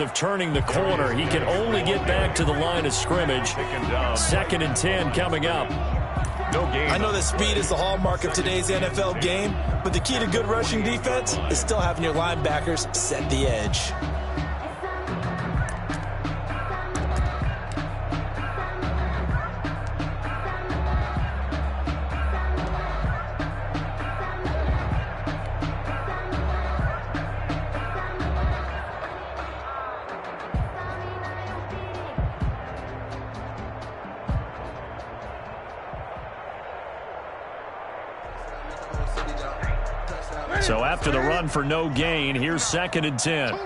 of turning the corner. He can only get back to the line of scrimmage. 2nd and 10 coming up. I know that speed is the hallmark of today's NFL game, but the key to good rushing defense is still having your linebackers set the edge. So after the run for no gain, here's 2nd and 10.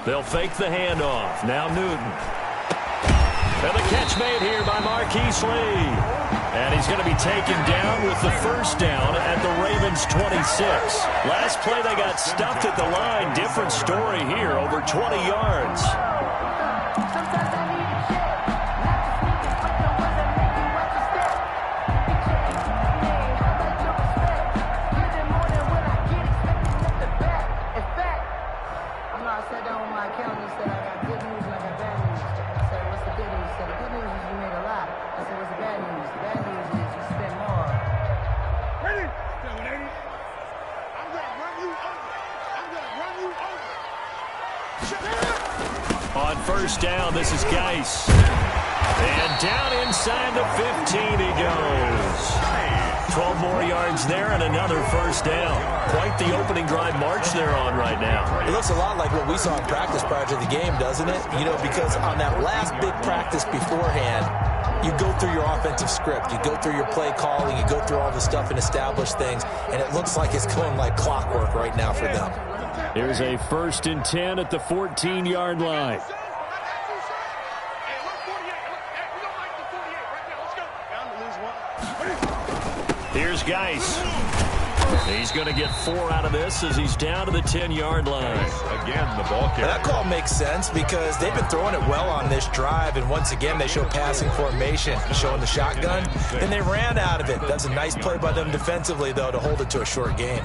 They'll fake the handoff. Now Newton. And the catch made here by Marquise Lee. And he's going to be taken down with the first down at the Ravens' 26. Last play they got stuffed at the line. Different story here, over 20 yards. On first down, this is Geis. And down inside the 15 he goes. 12 more yards there and another first down. Quite the opening drive march they're on right now. It looks a lot like what we saw in practice prior to the game, doesn't it? You know, because on that last big practice beforehand, you go through your offensive script. You go through your play calling. You go through all the stuff and establish things. And it looks like it's going like clockwork right now for them. Here's a 1st and 10 at the 14-yard line. Here's Geis. He's going to get 4 out of this as he's down to the 10-yard line. Again, the ball carrier. That call makes sense because they've been throwing it well on this drive, and once again they show passing formation, showing the shotgun, and they ran out of it. That's a nice play by them defensively, though, to hold it to a short gain.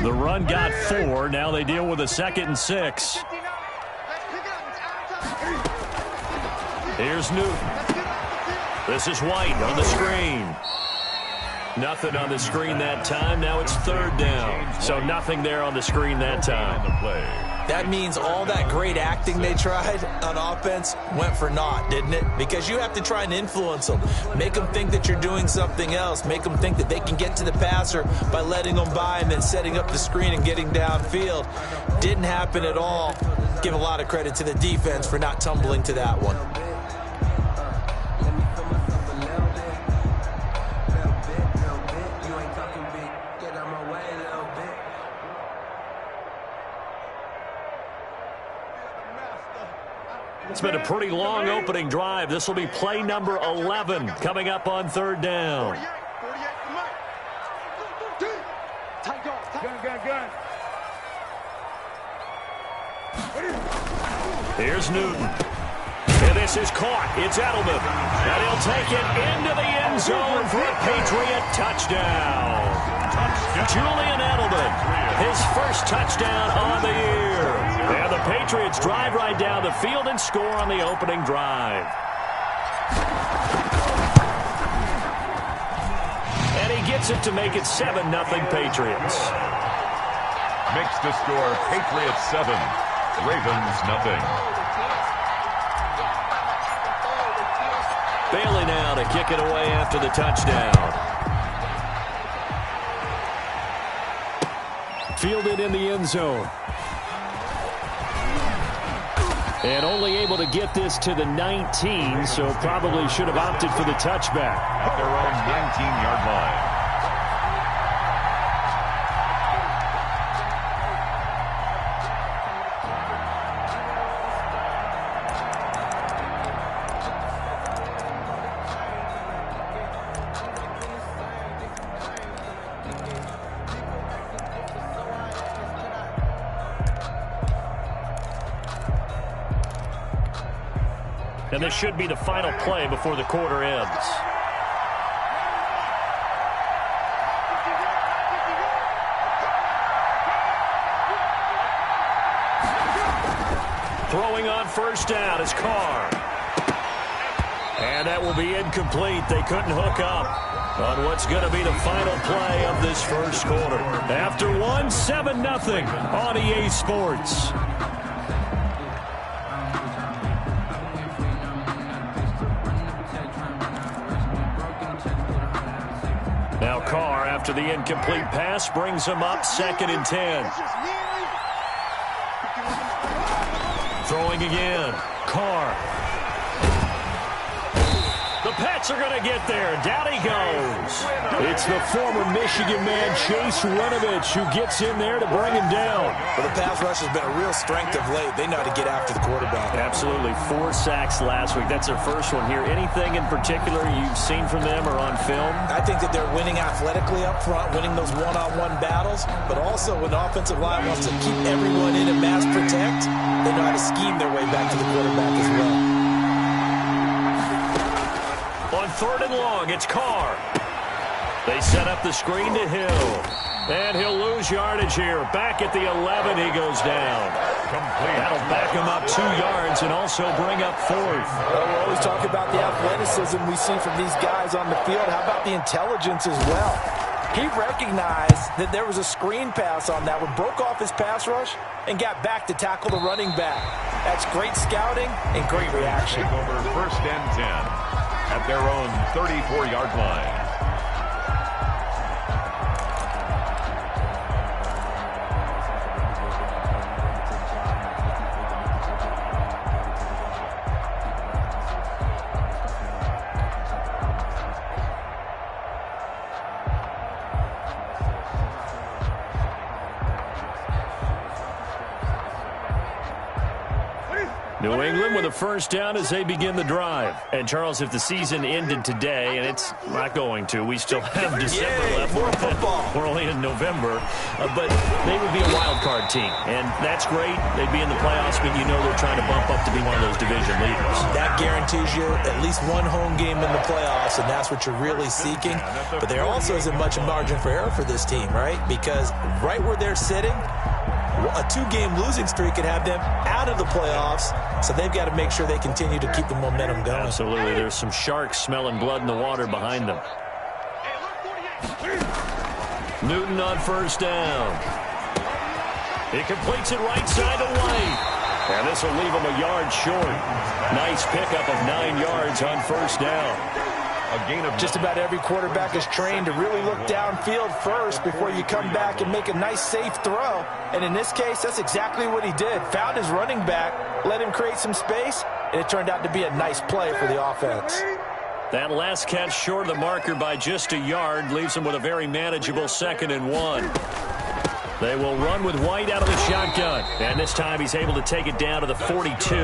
The run got 4. Now they deal with a 2nd and 6. Here's Newton. This is White on the screen. Nothing on the screen that time. Now it's 3rd down. So nothing there on the screen that time. That means all that great acting they tried on offense went for naught, didn't it? Because you have to try and influence them. Make them think that you're doing something else. Make them think that they can get to the passer by letting them by and then setting up the screen and getting downfield. Didn't happen at all. Give a lot of credit to the defense for not tumbling to that one. It's been a pretty long opening drive. This will be play number 11 coming up on 3rd down. Here's Newton. And this is caught. It's Edelman. And he'll take it into the end zone for a Patriot touchdown. Julian Edelman, his first touchdown on the year. And the Patriots drive right down the field and score on the opening drive. And he gets it to make it 7-0 Patriots. Makes the score Patriots 7, Ravens nothing. Bailey now to kick it away after the touchdown. Fielded in the end zone. And only able to get this to the 19, so probably should have opted for the touchback. At their own 19-yard line. And this should be the final play before the quarter ends. Throwing on first down is Carr. And that will be incomplete. They couldn't hook up on what's going to be the final play of this first quarter. After 7-0 on EA Sports. Now Carr, after the incomplete pass, brings him up 2nd and 10. Throwing again. Carr. The Pats are going to get there. Down he goes. It's the former Michigan man, Chase Winovich, who gets in there to bring him down. Well, the pass rush has been a real strength of late. They know how to get after the quarterback. Absolutely. 4 sacks last week. That's their first one here. Anything in particular you've seen from them or on film? I think that they're winning athletically up front, winning those one-on-one battles, but also when the offensive line wants to keep everyone in and mass protect, they know how to scheme their way back to the quarterback as well. On 3rd and long, it's Carr. They set up the screen to Hill. And he'll lose yardage here. Back at the 11, he goes down. Complete. That'll back him up 2 yards and also bring up 4th. Well, we always talk about the athleticism we see from these guys on the field. How about the intelligence as well? He recognized that there was a screen pass on that one, broke off his pass rush, and got back to tackle the running back. That's great scouting and great reaction. Over 1st and 10 at their own 34-yard line. New England with a first down as they begin the drive. And, Charles, if the season ended today, and it's not going to, we still have December left. More football. We're only in November. But they would be a wild card team. And that's great. They'd be in the playoffs, but you know they're trying to bump up to be one of those division leaders. That guarantees you at least one home game in the playoffs, and that's what you're really seeking. But there also isn't much margin for error for this team, right? Because right where they're sitting, a 2-game losing streak could have them out of the playoffs, so they've got to make sure they continue to keep the momentum going. Absolutely. There's some sharks smelling blood in the water behind them. Newton on first down. He completes it right side to White. And this will leave him a yard short. Nice pickup of 9 yards on first down. A gain of just about every quarterback is trained to really look downfield first before you come back and make a nice, safe throw. And in this case, that's exactly what he did. Found his running back, let him create some space, and it turned out to be a nice play for the offense. That last catch short of the marker by just a yard leaves him with a very manageable 2nd and 1. They will run with White out of the shotgun. And this time he's able to take it down to the 42.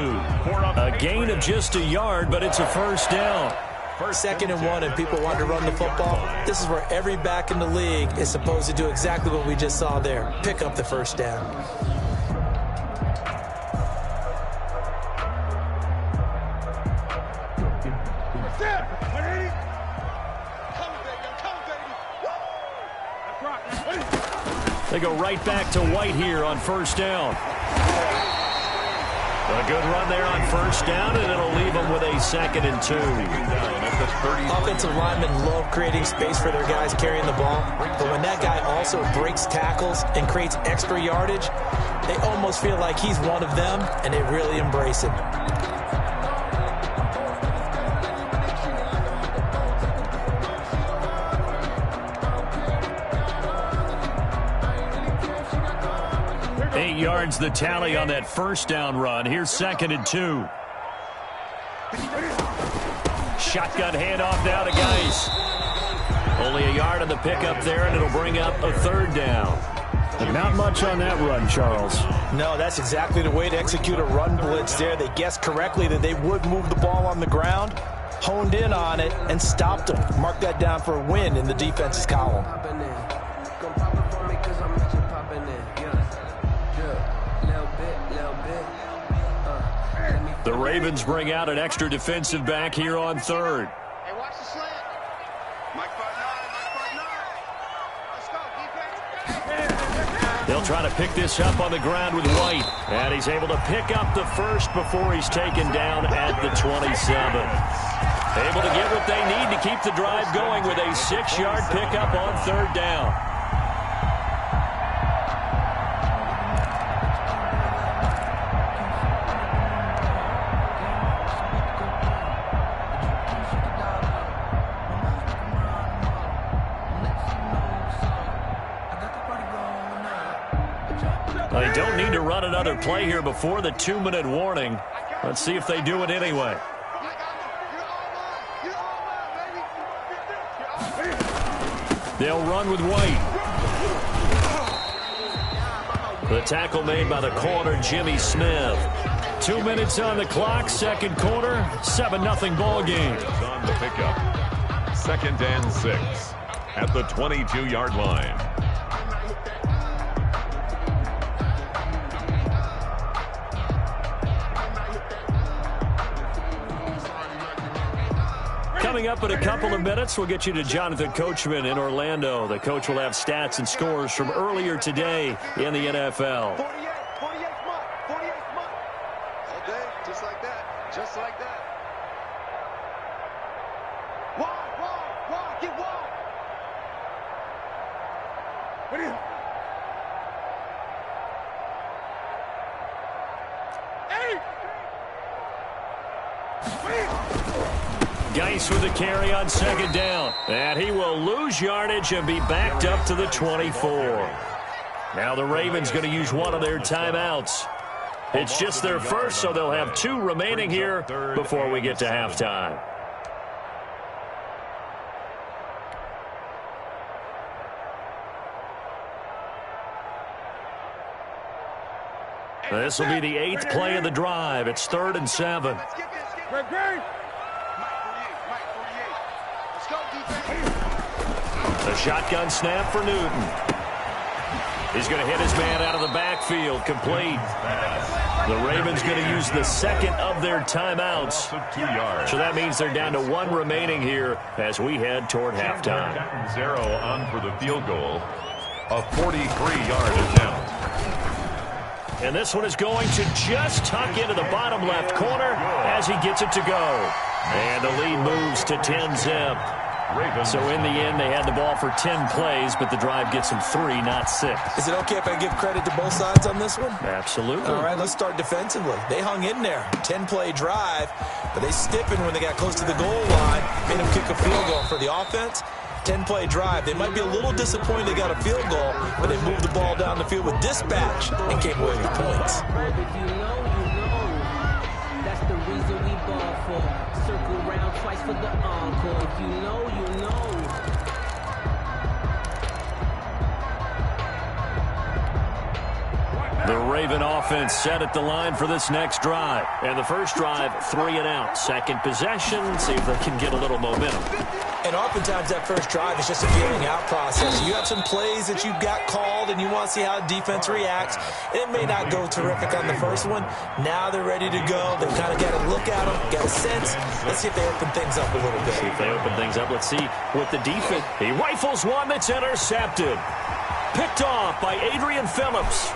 A gain of just a yard, but it's a first down. 2nd and 1, and people want to run the football. This is where every back in the league is supposed to do exactly what we just saw there. Pick up the first down. They go right back to White here on first down. A good run there on first down, and it'll leave them with a 2nd and 2. Offensive linemen love creating space for their guys carrying the ball, but when that guy also breaks tackles and creates extra yardage, they almost feel like he's one of them, and they really embrace it. Yards the tally on that first down run. Here's 2nd and 2. Shotgun handoff now to Geis. Only a yard on the pickup there, and it'll bring up a 3rd down. And not much on that run, Charles. No, that's exactly the way to execute a run blitz there. They guessed correctly that they would move the ball on the ground, honed in on it, and stopped them. Mark that down for a win in the defense's column. The Ravens bring out an extra defensive back here on third. Hey, watch the slant. Mike 5'9", Let's go, defense. They'll try to pick this up on the ground with White. And he's able to pick up the first before he's taken down at the 27. Able to get what they need to keep the drive going with a 6-yard pickup on third down. They don't need to run another play here before the 2-minute warning. Let's see if they do it anyway. They'll run with White. The tackle made by the corner, Jimmy Smith. 2 minutes on the clock, second quarter, 7-0 ball game. On the pickup. 2nd and 6 at the 22-yard line. Coming up in a couple of minutes, we'll get you to Jonathan Coachman in Orlando. The coach will have stats and scores from earlier today in the NFL. 48 month. All day, just like that. Just like that. Wide, get wide. What is it? Geis with the carry on second down. And he will lose yardage and be backed up to the 24. Now the Ravens going to use one of their timeouts. It's just their first, so they'll have 2 remaining here before we get to halftime. This will be the 8th play of the drive. It's 3rd and 7. The shotgun snap for Newton. He's going to hit his man out of the backfield, complete. The Ravens going to use the second of their timeouts. So that means they're down to 1 remaining here as we head toward halftime. 0 on for the field goal. A 43-yard attempt. And this one is going to just tuck into the bottom left corner as he gets it to go. And the lead moves to 10-zip. So in the end, they had the ball for 10 plays, but the drive gets them 3, not 6. Is it okay if I give credit to both sides on this one? Absolutely. All right, let's start defensively. They hung in there. 10-play drive, but they stiffened when they got close to the goal line, made them kick a field goal. For the offense, 10-play drive. They might be a little disappointed they got a field goal, but they moved the ball down the field with dispatch and came away with points. If you know, that's the reason we ball for. Circle round twice for the encore. If you know, you know. The Raven offense set at the line for this next drive. And the first drive, 3 and out. Second possession, see if they can get a little momentum. And oftentimes that first drive is just a feeling out process. You have some plays that you got called and you want to see how defense reacts. It may not go terrific on the first one. Now they're ready to go. They've kind of got to look at them, get a sense. Let's see if they open things up a little bit. See if they open things up. Let's see what the defense. He rifles one that's intercepted. Picked off by Adrian Phillips.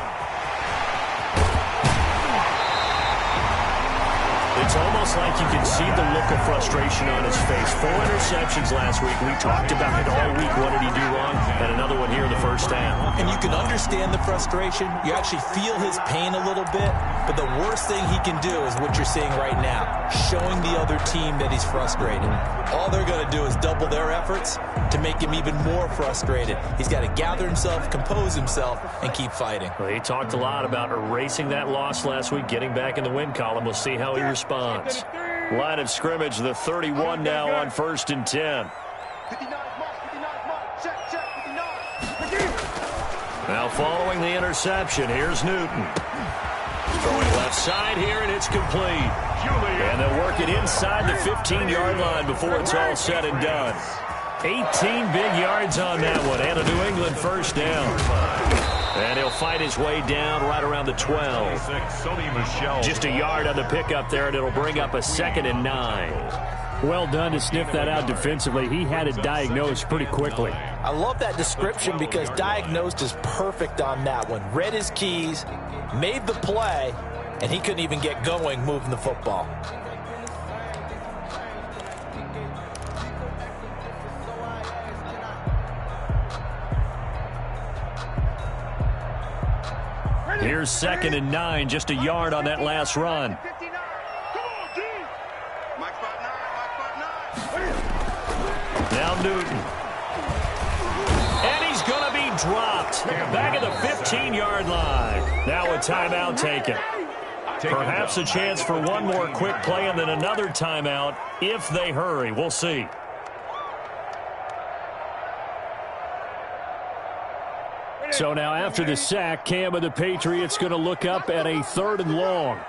It's almost like you can see the look of frustration on his face. 4 interceptions last week. We talked about it all week. What did he do wrong? And another one here in the first half. And you can understand the frustration. You actually feel his pain a little bit. But the worst thing he can do is what you're seeing right now, showing the other team that he's frustrated. All they're going to do is double their efforts to make him even more frustrated. He's got to gather himself, compose himself, and keep fighting. Well, he talked a lot about erasing that loss last week, getting back in the win column. We'll see how he responds. Line of scrimmage, the 31 now on 1st and 10. 59 check, 59. Now following the interception, here's Newton. Throwing left side here, and it's complete. And they'll work it inside the 15-yard line before it's all said and done. 18 big yards on that one, and a New England first down. And he'll fight his way down right around the 12. Just a yard on the pickup there, and it'll bring up a 2nd and 9. Well done to sniff that out defensively. He had it diagnosed pretty quickly. I love that description because diagnosed is perfect on that one. Read his keys, made the play, and he couldn't even get going moving the football. Here's 2nd and 9, just a yard on that last run. Now Newton. And he's going to be dropped. Back at the 15-yard line. Now a timeout taken. Perhaps a chance for one more quick play and then another timeout if they hurry. We'll see. So now after the sack, Cam of the Patriots going to look up at a 3rd and long.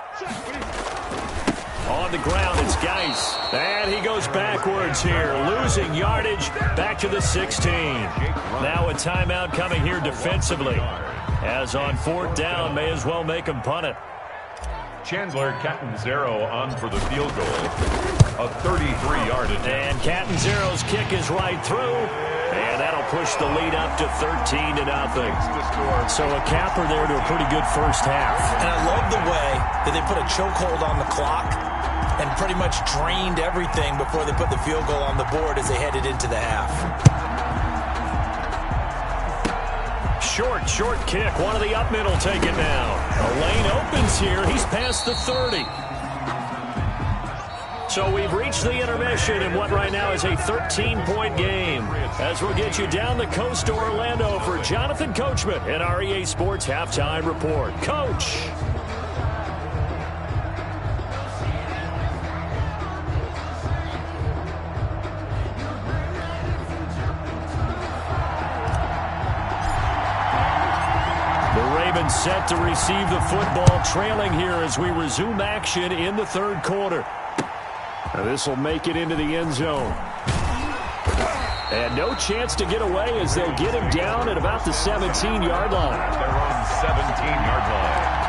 On the ground, it's Geis. And he goes backwards here, losing yardage back to the 16. Now a timeout coming here defensively. As on 4th down, may as well make him punt it. Chandler Catanzaro on for the field goal. A 33-yard attempt. And Catanzaro's kick is right through. And that'll push the lead up to 13-0. So a capper there to a pretty good first half. And I love the way that they put a chokehold on the clock and pretty much drained everything before they put the field goal on the board as they headed into the half. Short kick. One of the up middle take it now. A lane opens here. He's past the 30. So we've reached the intermission in what right now is a 13-point game. As we'll get you down the coast to Orlando for Jonathan Coachman in our EA Sports Halftime Report. Coach. Set to receive the football, trailing here as we resume action in the 3rd quarter. This will make it into the end zone. And no chance to get away as they'll get him down at about the 17-yard line. They're on 17-yard line.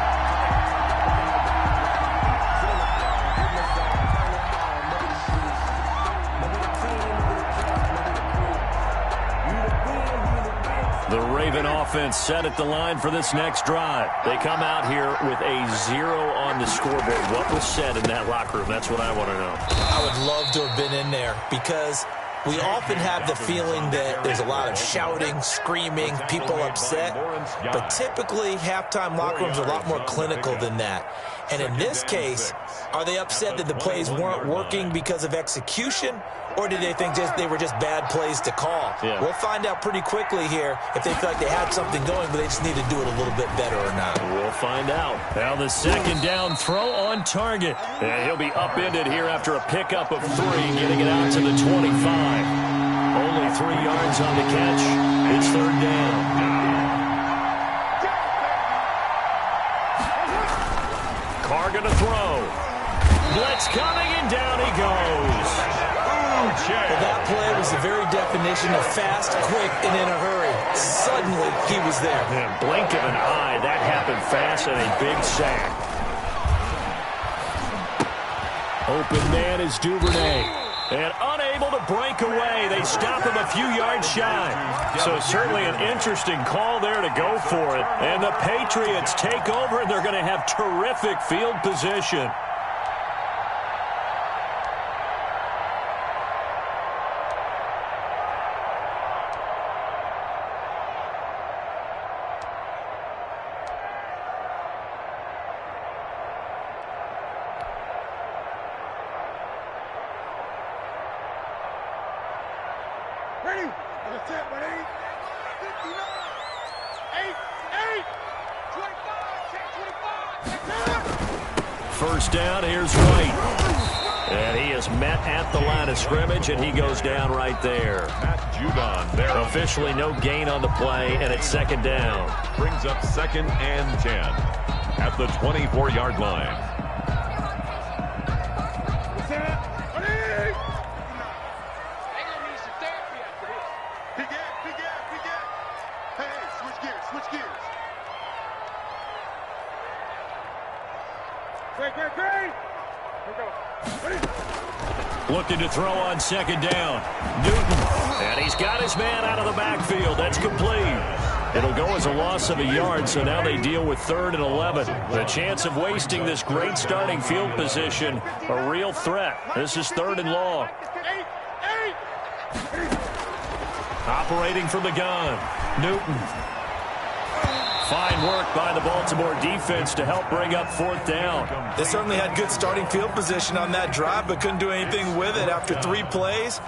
The Raven offense set at the line for this next drive. They come out here with a 0 on the scoreboard. What was said in that locker room? That's what I want to know. I would love to have been in there because we often have the feeling that there's a lot of shouting, screaming, people upset. But typically, halftime locker rooms are a lot more clinical than that. And in this case, are they upset that the plays weren't working because of execution? Or did they think they were just bad plays to call? Yeah. We'll find out pretty quickly here if they feel like they had something going, but they just need to do it a little bit better or not. We'll find out. Now the 2nd down throw on target. And he'll be upended here after a pickup of 3, getting it out to the 25. Only 3 yards on the catch. It's 3rd down. Carr going to throw. Blitz coming, and down he goes. Well, that play was the very definition of fast, quick, and in a hurry. Suddenly, he was there. Man, blink of an eye, that happened fast and a big sack. Open man is Duvernay. And unable to break away. They stop him a few yards shy. So certainly an interesting call there to go for it. And the Patriots take over, and they're going to have terrific field position. Ready? On the 10, ready? 59, 8, 25, 10, 25. First down, here's Wright. And he is met at the line of scrimmage, and he goes down right there. Matt Judon there. Officially no gain on the play, and it's 2nd down. Brings up 2nd and 10 at the 24-yard line. Switch gears. Looking to throw on second down. Newton. And he's got his man out of the backfield. That's complete. It'll go as a loss of a yard, so now they deal with 3rd and 11. The chance of wasting this great starting field position, a real threat. This is 3rd and long. Operating from the gun, Newton. Fine work by the Baltimore defense to help bring up 4th down. They certainly had good starting field position on that drive, but couldn't do anything with it after 3 plays.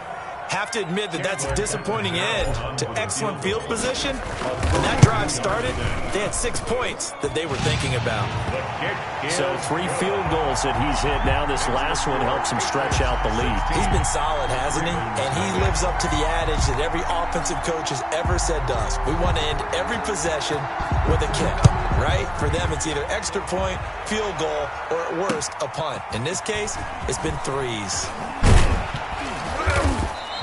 Have to admit that that's a disappointing end to excellent field position. When that drive started, they had 6 points that they were thinking about. So 3 field goals that he's hit now. This last one helps him stretch out the lead. He's been solid, hasn't he? And he lives up to the adage that every offensive coach has ever said to us. We want to end every possession with a kick, right? For them, it's either extra point, field goal, or at worst, a punt. In this case, it's been 3s.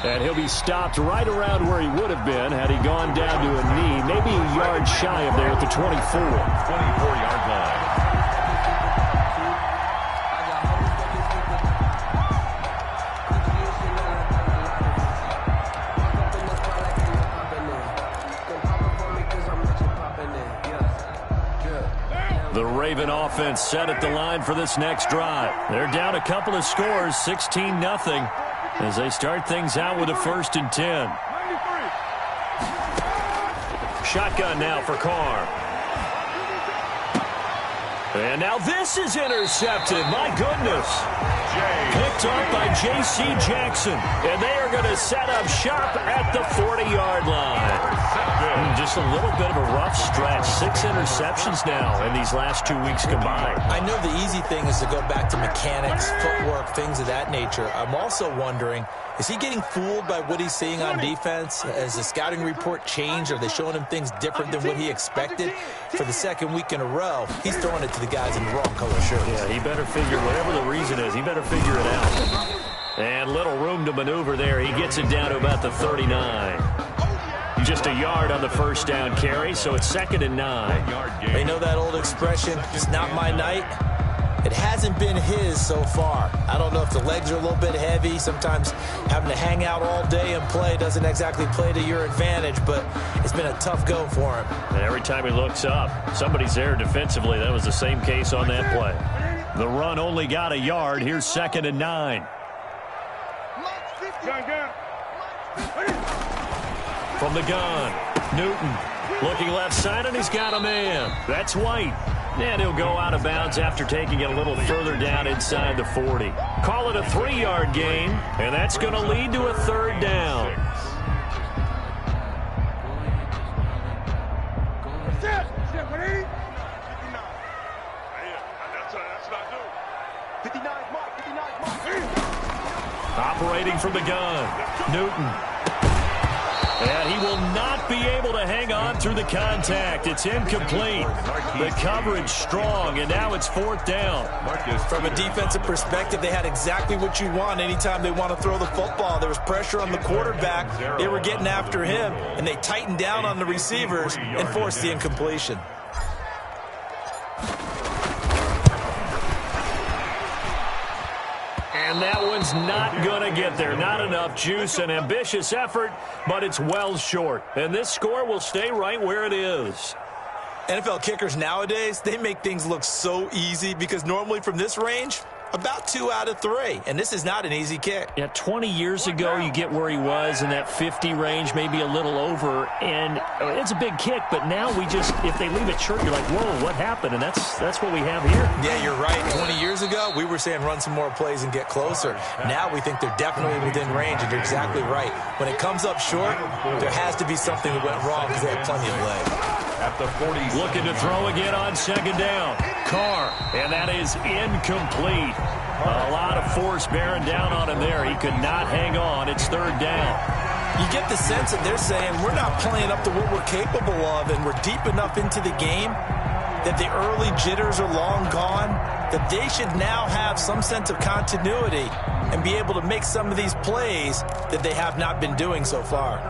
And he'll be stopped right around where he would have been had he gone down to a knee, maybe a yard shy of there at the 24. 24-yard line. The Raven offense set at the line for this next drive. They're down a couple of scores, 16-0. As they start things out with a 1st and 10. Shotgun now for Carr. And now this is intercepted. My goodness. Picked up by J.C. Jackson. And they are going to set up shop at the 40-yard line. Just a little bit of a rough stretch. 6 interceptions now in these last 2 weeks combined. I know the easy thing is to go back to mechanics, footwork, things of that nature. I'm also wondering, is he getting fooled by what he's seeing on defense? Has the scouting report changed? Are they showing him things different than what he expected? For the 2nd week in a row, he's throwing it to the guys in the wrong color shirts. Yeah, he better figure, whatever the reason is, he better figure it out. And little room to maneuver there. He gets it down to about the 39. Just a yard on the 1st down carry, so it's 2nd and 9. They know that old expression, it's not my night. It hasn't been his so far. I don't know if the legs are a little bit heavy. Sometimes having to hang out all day and play doesn't exactly play to your advantage, but it's been a tough go for him. And every time he looks up, somebody's there defensively. That was the same case on that play. The run only got a yard. Here's 2nd and 9. From the gun, Newton looking left side, and he's got a man. That's White. And he'll go out of bounds after taking it a little further down inside the 40. Call it a 3-yard gain, and that's going to lead to a 3rd down. Operating from the gun, Newton. And he will not be able to hang on through the contact. It's incomplete. The coverage strong, and now it's 4th down. From a defensive perspective, they had exactly what you want anytime they want to throw the football. There was pressure on the quarterback. They were getting after him, and they tightened down on the receivers and forced the incompletion. And that one's not going to get there. Not enough juice, an ambitious effort, but it's well short. And this score will stay right where it is. NFL kickers nowadays, they make things look so easy because normally from this range, about 2 out of 3. And this is not an easy kick. Yeah, 20 years ago, you get where he was in that 50 range, maybe a little over. And it's a big kick, but now we just, if they leave it short, you're like, whoa, what happened? And that's what we have here. Yeah, you're right. 20 years ago, we were saying run some more plays and get closer. Now we think they're definitely within range, and you're exactly right. When it comes up short, there has to be something that went wrong because they have plenty of leg. At the 40. Looking to throw again on 2nd down. Carr, and that is incomplete. A lot of force bearing down on him there. He could not hang on. It's 3rd down. You get the sense that they're saying we're not playing up to what we're capable of, and we're deep enough into the game that the early jitters are long gone, that they should now have some sense of continuity and be able to make some of these plays that they have not been doing so far.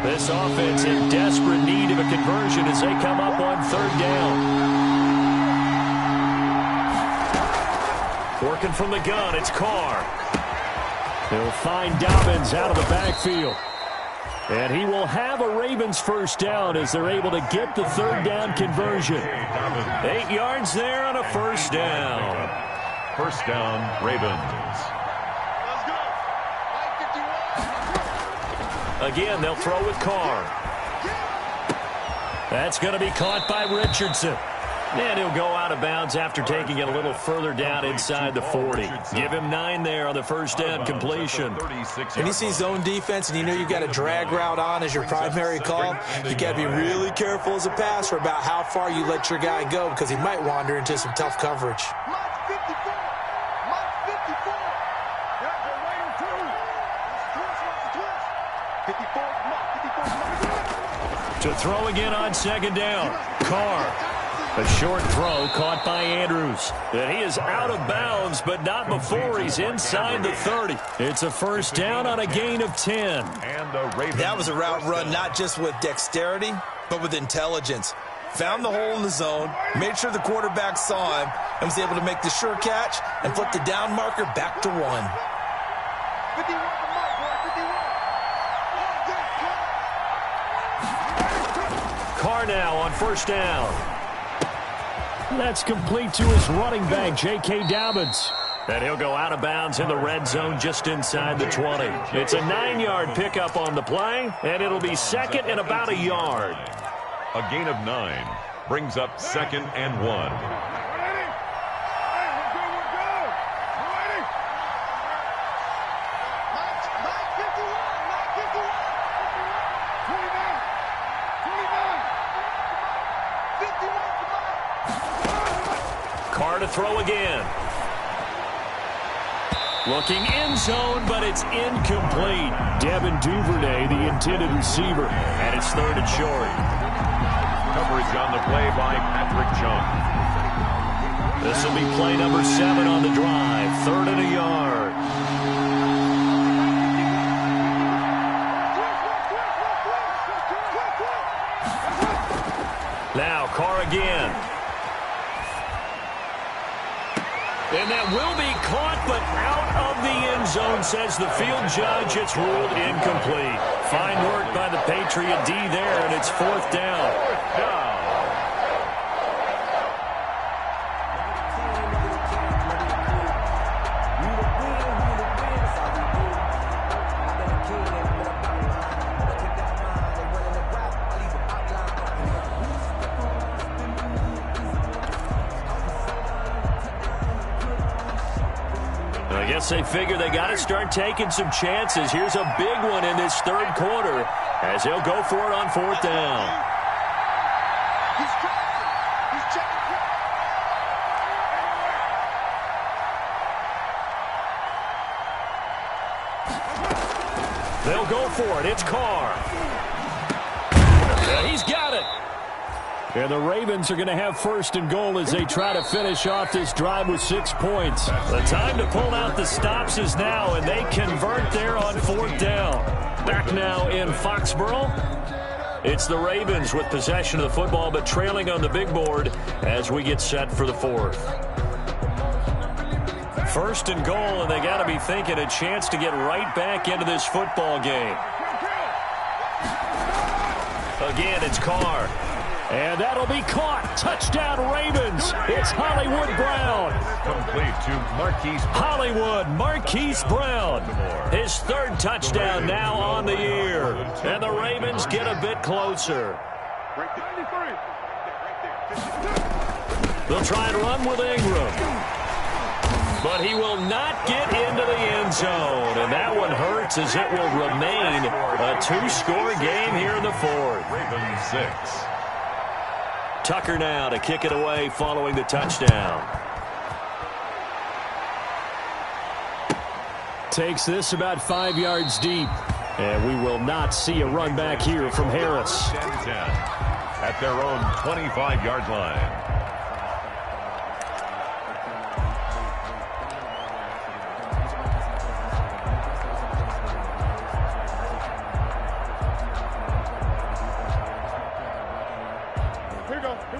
This offense in desperate need of a conversion as they come up on 3rd down. Working from the gun, it's Carr. He'll find Dobbins out of the backfield. And he will have a Ravens first down as they're able to get the third down conversion. 8 yards there on a first down. First down, Ravens. Again, they'll throw with Carr. That's going to be caught by Richardson. And he'll go out of bounds after taking it a little further down inside the 40. Give him 9 there on the first down completion. When you see zone defense and you know you've got a drag route on as your primary call, you got to be really careful as a passer about how far you let your guy go because he might wander into some tough coverage. To throw again on second down. Carr. A short throw caught by Andrews. And he is out of bounds, but not before he's inside the 30. It's a first down on a gain of 10. That was a route run not just with dexterity, but with intelligence. Found the hole in the zone, made sure the quarterback saw him, and was able to make the sure catch and flip the down marker back to 1. Carr now on first down. That's complete to his running back, J.K. Dobbins. And he'll go out of bounds in the red zone just inside the 20. It's a 9-yard pickup on the play, and it'll be second and about a yard. A gain of 9 brings up second and 1. Carr to throw again. Looking end zone, but it's incomplete. Devin Duvernay, the intended receiver, and it's third and short. Coverage on the play by Patrick Chung. This will be play number 7 on the drive. Third and a yard. Now Carr again. And that will be caught, but out of the end zone, says the field judge. It's ruled incomplete. Fine work by the Patriot D there, and it's fourth down. I guess they figure they got to start taking some chances. Here's a big one in this third quarter as he'll go for it on fourth down. They'll go for it. It's Carr. Yeah, he's got it. And the Ravens are going to have first and goal as they try to finish off this drive with 6 points. The time to pull out the stops is now, and they convert there on fourth down. Back now in Foxborough. It's the Ravens with possession of the football, but trailing on the big board as we get set for the fourth. First and goal, and they got to be thinking a chance to get right back into this football game. Again, it's Carr. And that'll be caught. Touchdown, Ravens. It's Hollywood Brown. Complete to Marquise Brown. Marquise Brown. His third touchdown now on the year. And the Ravens get a bit closer. They'll try and run with Ingram. But he will not get into the end zone. And that one hurts as it will remain a 2-score game here in the fourth. Ravens 6. Tucker now to kick it away following the touchdown. Takes this about 5 yards deep. And we will not see a run back here from Harris. 10-10 at their own 25-yard line.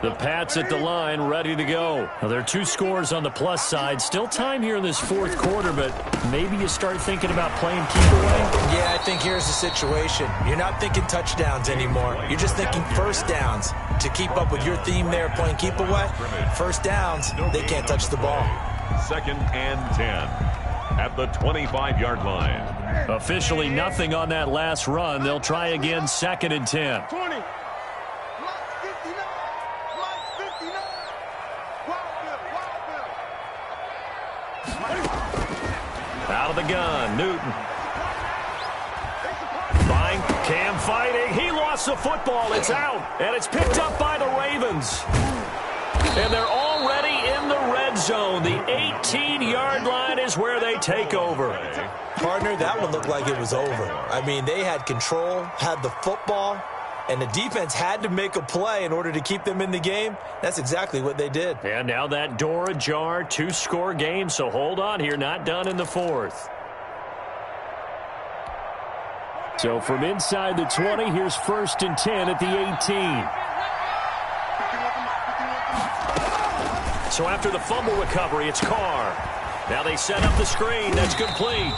The Pats at the line, ready to go. Now, there are 2 scores on the plus side. Still time here in this fourth quarter, but maybe you start thinking about playing keep away? Yeah, I think here's the situation. You're not thinking touchdowns anymore. You're just thinking first downs. To keep up with your theme there, playing keep away, first downs, they can't touch the ball. 2nd and 10 at the 25-yard line. Officially nothing on that last run. They'll try again, 2nd and 10. 20. Out of the gun, Newton. Fine, Cam fighting. He lost the football. It's out, and it's picked up by the Ravens. And they're already in the red zone. The 18-yard line is where they take over. Partner, that one looked like it was over. I mean, they had control, had the football, and the defense had to make a play in order to keep them in the game. That's exactly what they did. And now that door ajar, 2-score game, so hold on here, not done in the fourth. So from inside the 20, here's 1st and 10 at the 18. So after the fumble recovery, it's Carr. Now they set up the screen. That's complete.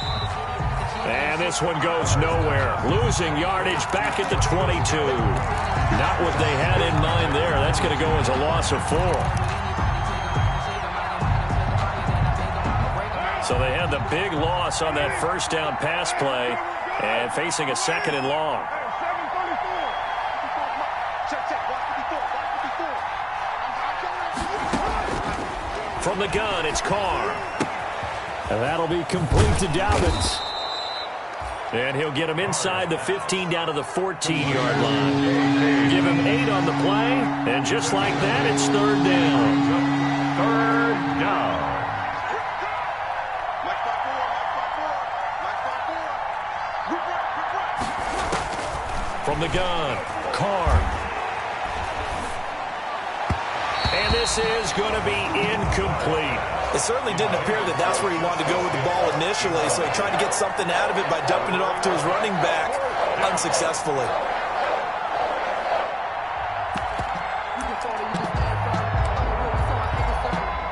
And this one goes nowhere. Losing yardage back at the 22. Not what they had in mind there. That's going to go as a loss of 4. So they had the big loss on that first down pass play and facing a 2nd and long. From the gun, it's Carr. And that'll be complete to Dobbins. And he'll get him inside the 15 down to the 14-yard line. Give him 8 on the play, and just like that, it's 3rd down. 3rd down. From the gun, Carr. And this is going to be incomplete. It certainly didn't appear that that's where he wanted to go with the ball initially, so he tried to get something out of it by dumping it off to his running back unsuccessfully.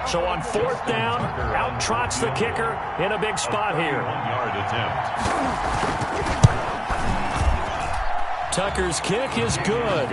So on 4th down, out trots the kicker in a big spot here. 1-yard attempt. Tucker's kick is good.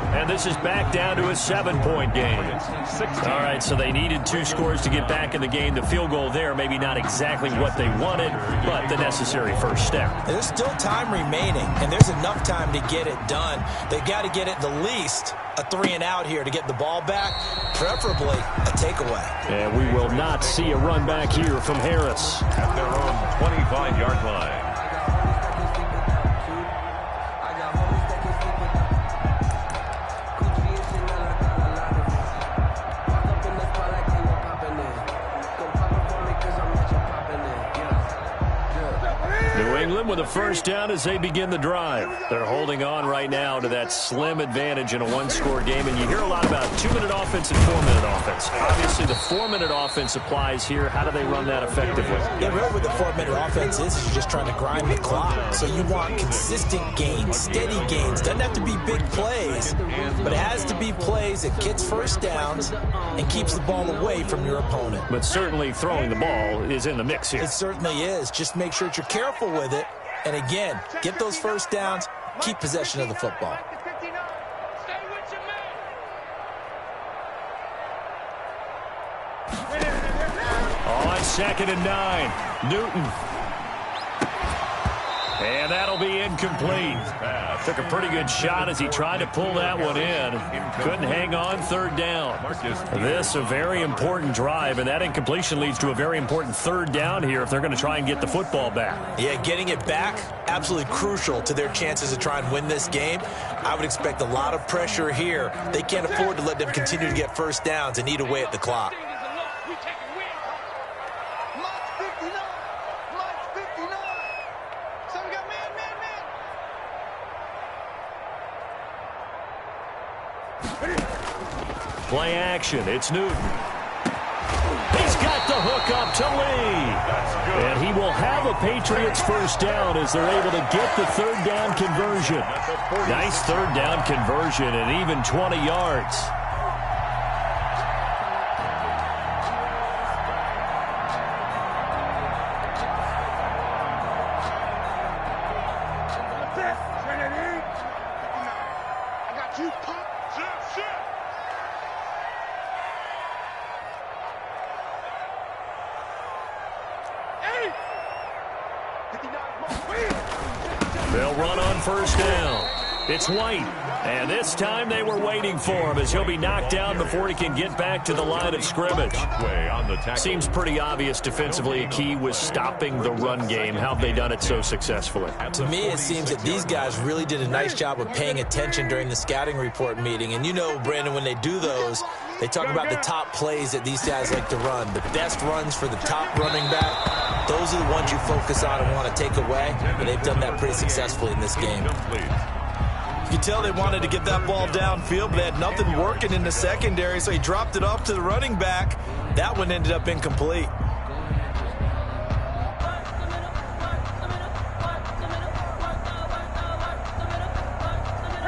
And this is back down to a 7-point game. All right, so they needed 2 scores to get back in the game. The field goal there, maybe not exactly what they wanted, but the necessary first step. There's still time remaining, and there's enough time to get it done. They've got to get it the least a 3-and-out here to get the ball back, preferably a takeaway. And we will not see a run back here from Harris. At their own 25-yard line. With a first down as they begin the drive. They're holding on right now to that slim advantage in a 1-score game, and you hear a lot about 2-minute offense and 4-minute offense. Obviously, the 4-minute offense applies here. How do they run that effectively? Yeah, really what the 4-minute offense is you're just trying to grind the clock. So you want consistent gains, steady gains. Doesn't have to be big plays, but it has to be plays that gets first downs and keeps the ball away from your opponent. But certainly throwing the ball is in the mix here. It certainly is. Just make sure that you're careful with it. And again, get those first downs, keep possession of the football. On 2nd and 9, Newton. And that'll be incomplete. Took a pretty good shot as he tried to pull that one in. Couldn't hang on 3rd down. This a very important drive, and that incompletion leads to a very important 3rd down here if they're going to try and get the football back. Yeah, getting it back, absolutely crucial to their chances to try and win this game. I would expect a lot of pressure here. They can't afford to let them continue to get first downs and eat away at the clock. Play action. It's Newton. He's got the hook up to Lee. And he will have a Patriots first down as they're able to get the third down conversion. Nice third down conversion and even 20 yards. They'll run on first down. It's White. And this time they were waiting for him as he'll be knocked down before he can get back to the line of scrimmage. Seems pretty obvious defensively a key was stopping the run game. How have they done it so successfully? To me, it seems that these guys really did a nice job of paying attention during the scouting report meeting. And you know, Brandon, when they do those, they talk about the top plays that these guys like to run. The best runs for the top running back, those are the ones you focus on and want to take away. And they've done that pretty successfully in this game. You can tell they wanted to get that ball downfield, but they had nothing working in the secondary, so he dropped it off to the running back. That one ended up incomplete.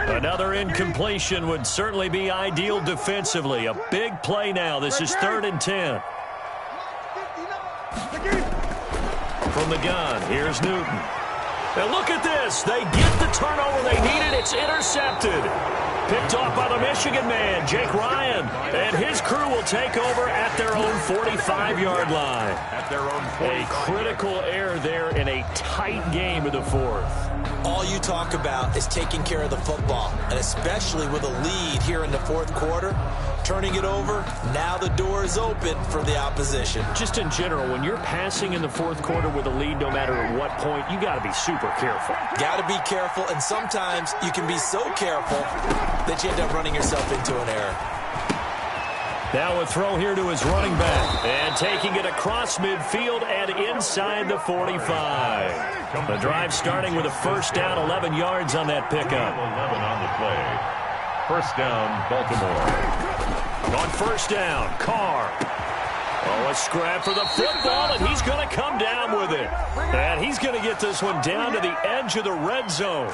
Another incompletion would certainly be ideal defensively. A big play now. This is 3rd and 10. From the gun, here's Newton. And look at this. They get the turnover they needed. It's intercepted. Picked off by the Michigan man, Jake Ryan. And his crew will take over at their own 45-yard line. A critical error there in a tight game of the fourth. All you talk about is taking care of the football, and especially with a lead here in the fourth quarter, turning it over, now the door is open for the opposition. Just in general, when you're passing in the fourth quarter with a lead, no matter at what point, you got to be super careful. Got to be careful, and sometimes you can be so careful that you end up running yourself into an error. Now a throw here to his running back. And taking it across midfield and inside the 45. The drive starting with a first down, 11 yards on that pickup. 11 on the play. First down, Baltimore. On first down, Carr. Oh, a scrap for the football, and he's going to come down with it. And he's going to get this one down to the edge of the red zone.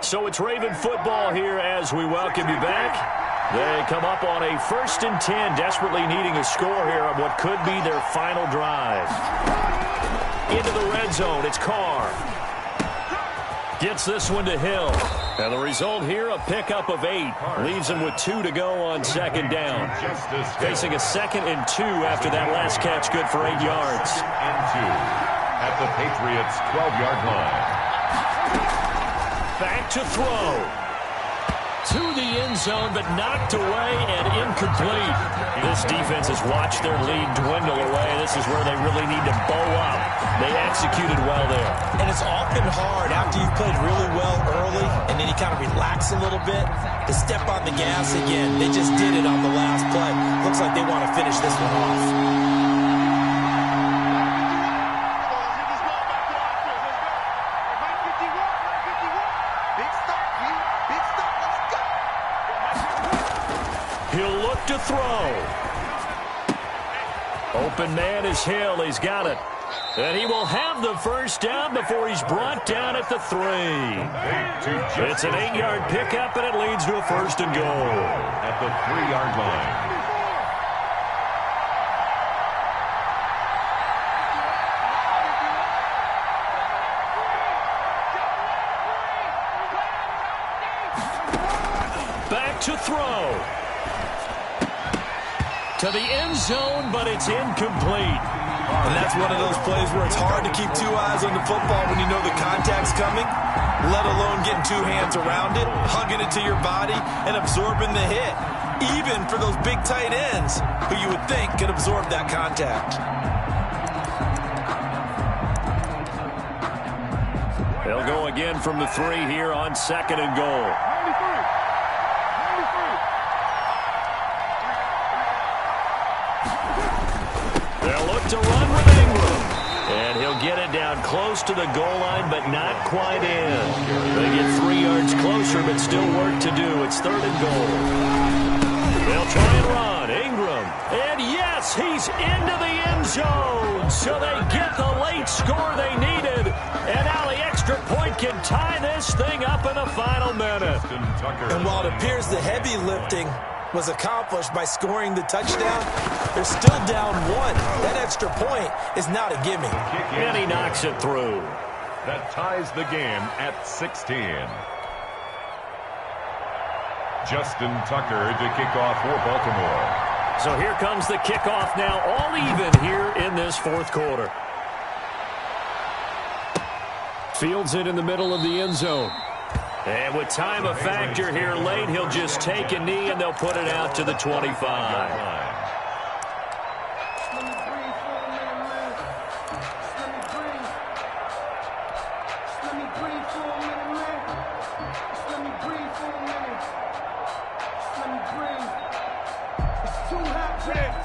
So it's Raven football here as we welcome you back. They come up on a 1st and 10, desperately needing a score here on what could be their final drive. Into the red zone, it's Carr. Gets this one to Hill. And the result here, a pickup of 8. Leaves him with 2 to go on 2nd down. Facing a 2nd and 2 after that last catch, good for 8 yards. And 2 at the Patriots' 12-yard line. Back to throw. To the end zone, but knocked away and incomplete. This defense has watched their lead dwindle away. This is where they really need to bow up. They executed well there. And it's often hard after you've played really well early and then you kind of relax a little bit to step on the gas again. They just did it on the last play. Looks like they want to finish this one off. To throw. Open man is Hill. He's got it. And he will have the first down before he's brought down at the 3. It's an 8-yard pickup, and it leads to a 1st and goal. At the 3-yard line. Back to throw. To the end zone, but it's incomplete. And that's one of those plays where it's hard to keep 2 eyes on the football when you know the contact's coming, let alone getting 2 hands around it, hugging it to your body, and absorbing the hit. Even for those big tight ends who you would think could absorb that contact. They'll go again from the 3 here on 2nd and goal. look to run with Ingram. And he'll get it down close to the goal line, but not quite in. They get 3 yards closer, but still work to do. It's 3rd and goal. They'll try and run. Ingram. And yes, he's into the end zone. So they get the late score they needed. And now the extra point can tie this thing up in the final minute. And while it appears the heavy lifting was accomplished by scoring the touchdown, they're still down 1. That extra point is not a gimme. And he knocks it through. That ties the game at 16. Justin Tucker to kick off for Baltimore. So here comes the kickoff now, all even here in this 4th quarter. Fields it in the middle of the end zone. And with time a factor here late, he'll just take a knee and they'll put it out to the 25.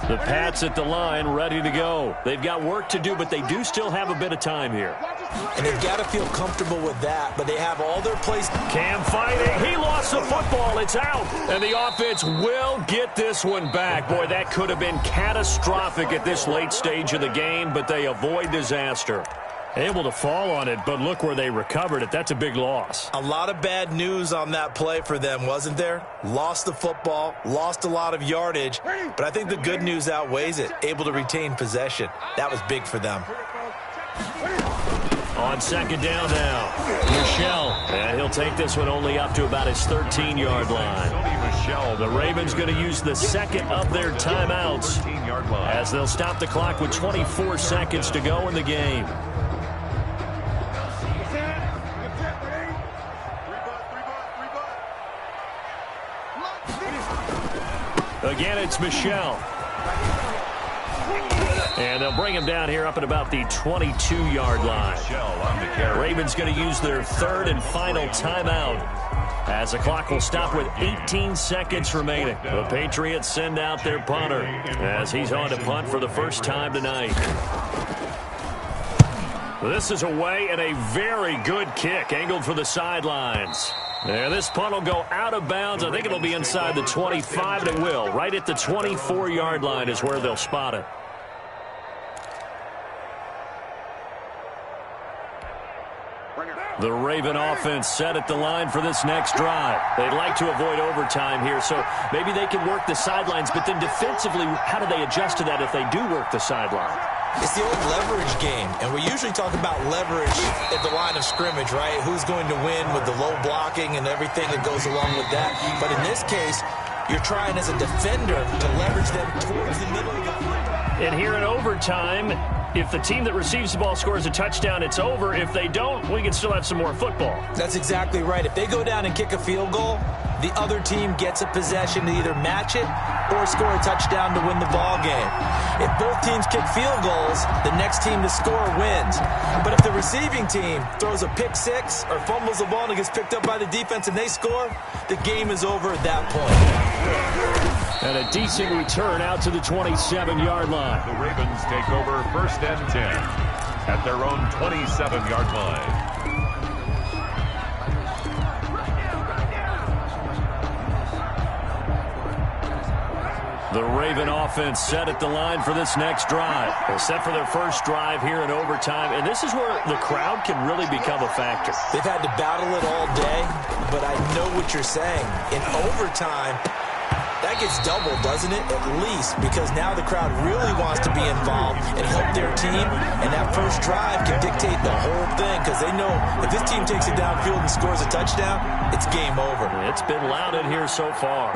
The Pats at the line, ready to go. They've got work to do, but they do still have a bit of time here. And they've got to feel comfortable with that, but they have all their plays. Cam fighting. He lost the football. It's out. And the offense will get this one back. Boy, that could have been catastrophic at this late stage of the game, but they avoid disaster. Able to fall on it, but look where they recovered it. That's a big loss. A lot of bad news on that play for them, wasn't there? Lost the football, lost a lot of yardage, but I think the good news outweighs it. Able to retain possession. That was big for them. On 2nd down now, Michel. And he'll take this one only up to about his 13-yard line. The Ravens going to use the 2nd of their timeouts as they'll stop the clock with 24 seconds to go in the game. Again, it's Michel. And they'll bring him down here up at about the 22-yard line. Ravens going to use their 3rd and final timeout as the clock will stop with 18 seconds remaining. The Patriots send out their punter as he's on to punt for the first time tonight. This is away and a very good kick angled for the sidelines. And this punt will go out of bounds. I think it'll be inside the 25, and it will. Right at the 24-yard line is where they'll spot it. The Raven offense set at the line for this next drive. They'd like to avoid overtime here, so maybe they can work the sidelines, but then defensively, how do they adjust to that if they do work the sideline? It's the old leverage game, and we usually talk about leverage at the line of scrimmage, right? Who's going to win with the low blocking and everything that goes along with that. But in this case, you're trying as a defender to leverage them towards the middle of the field. And here in overtime, if the team that receives the ball scores a touchdown, it's over. If they don't, we can still have some more football. That's exactly right. If they go down and kick a field goal, the other team gets a possession to either match it or score a touchdown to win the ball game. If both teams kick field goals, the next team to score wins. But if the receiving team throws a pick six or fumbles the ball and it gets picked up by the defense and they score, the game is over at that point. And a decent return out to the 27-yard line. The Ravens take over 1st and 10 at their own 27-yard line. The Raven offense set at the line for this next drive. They're set for their first drive here in overtime, and this is where the crowd can really become a factor. They've had to battle it all day, but I know what you're saying. In overtime, that gets doubled, doesn't it? At least, because now the crowd really wants to be involved and help their team, and that first drive can dictate the whole thing because they know if this team takes it downfield and scores a touchdown, it's game over. It's been loud in here so far.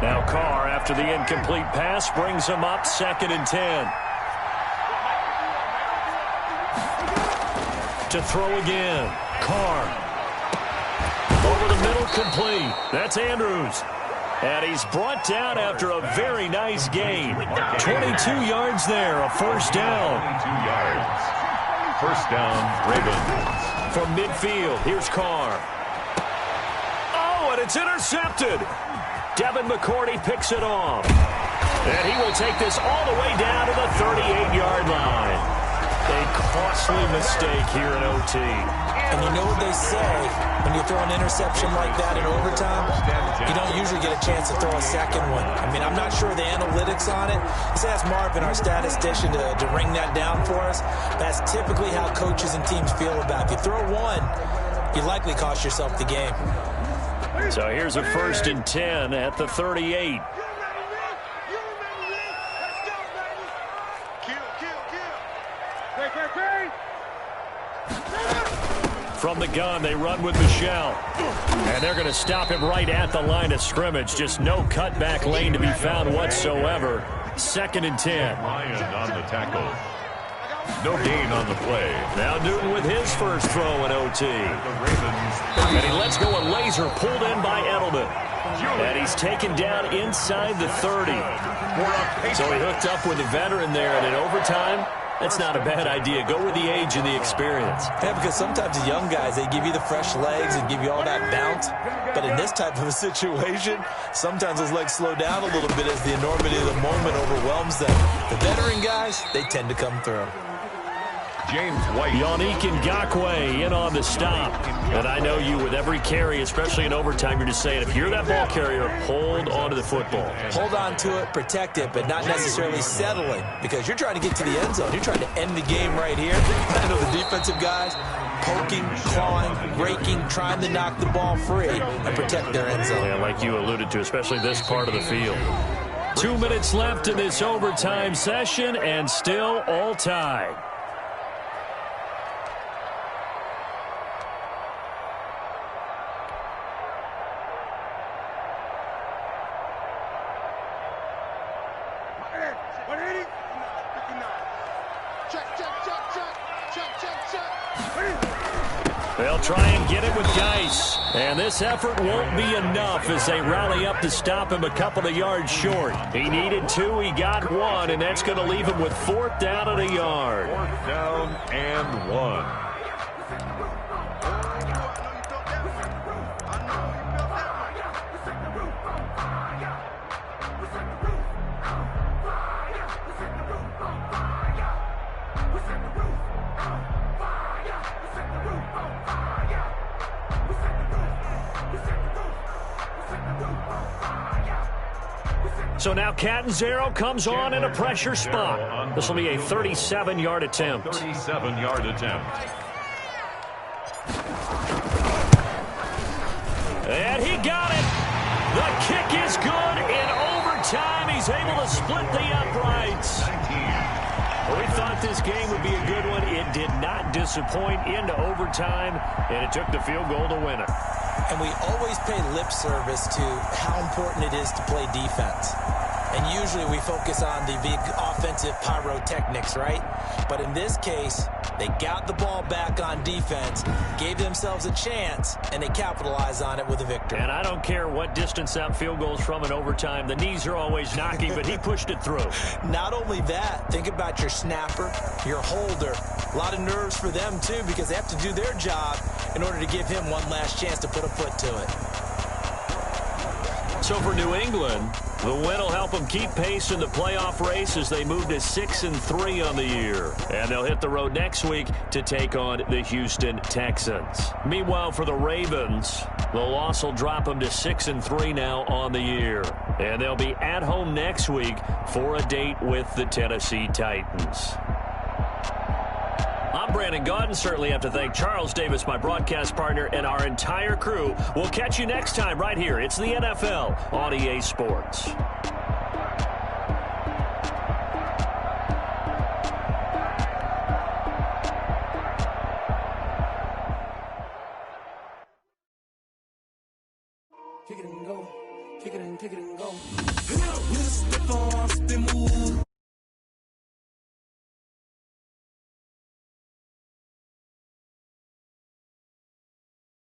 Now Carr, after the incomplete pass, brings him up 2nd and 10. To throw again. Carr. Over the middle, complete. That's Andrews. And he's brought down after a very nice gain. 22 yards there, a first down. 22 yards. First down, Ravens. From midfield, here's Carr. Oh, and it's intercepted. Devin McCourty picks it off. And he will take this all the way down to the 38-yard line. A costly mistake here in OT. And you know what they say, when you throw an interception like that in overtime, you don't usually get a chance to throw a second one. I mean, I'm not sure the analytics on it. Let's ask Marvin, our statistician, to ring that down for us. That's typically how coaches and teams feel about it. If you throw one, you likely cost yourself the game. So here's a 1st and 10 at the 38. From the gun, they run with Michelle. And they're going to stop him right at the line of scrimmage. Just no cutback lane to be found whatsoever. 2nd and 10. Ryan on the tackle. No gain on the play. Now Newton with his first throw in OT. And he lets go a laser pulled in by Edelman. And he's taken down inside the 30. So he hooked up with a veteran there, and in overtime, that's not a bad idea. Go with the age and the experience. Yeah, because sometimes the young guys, they give you the fresh legs and give you all that bounce. But in this type of a situation, sometimes those legs slow down a little bit as the enormity of the moment overwhelms them. The veteran guys, they tend to come through. James White. Yannick Ngakoue in on the stop. And I know you, with every carry, especially in overtime, you're just saying, if you're that ball carrier, hold on to the football. Hold on to it, protect it, but not necessarily settling, because you're trying to get to the end zone. You're trying to end the game right here. I know the defensive guys poking, clawing, raking, trying to knock the ball free and protect their end zone. Yeah, like you alluded to, especially this part of the field. 2 minutes left in this overtime session, and still all tied. They'll try and get it with Geis. And this effort won't be enough as they rally up to stop him a couple of yards short. He needed 2, he got 1, and that's going to leave him with 4th down and a yard. 4th down and 1. So now Catanzaro comes on in a pressure spot. This will be a 37-yard attempt. 37-yard attempt. And he got it. The kick is good in overtime. He's able to split the uprights. Well, we thought this game would be a good one. It did not disappoint into overtime, and it took the field goal to win it. And we always pay lip service to how important it is to play defense. And usually we focus on the big offensive pyrotechnics, right? But in this case, they got the ball back on defense, gave themselves a chance, and they capitalized on it with a victory. And I don't care what distance that field goes from in overtime. The knees are always knocking, but he pushed it through. Not only that, think about your snapper, your holder. A lot of nerves for them, too, because they have to do their job in order to give him one last chance to put a foot to it. So for New England, the win will help them keep pace in the playoff race as they move to 6-3 on the year. And they'll hit the road next week to take on the Houston Texans. Meanwhile, for the Ravens, the loss will drop them to 6-3 now on the year. And they'll be at home next week for a date with the Tennessee Titans. I'm Brandon Gaudin. Certainly have to thank Charles Davis, my broadcast partner, and our entire crew. We'll catch you next time right here. It's the NFL on EA Sports. Kick it and go. Kick it and go.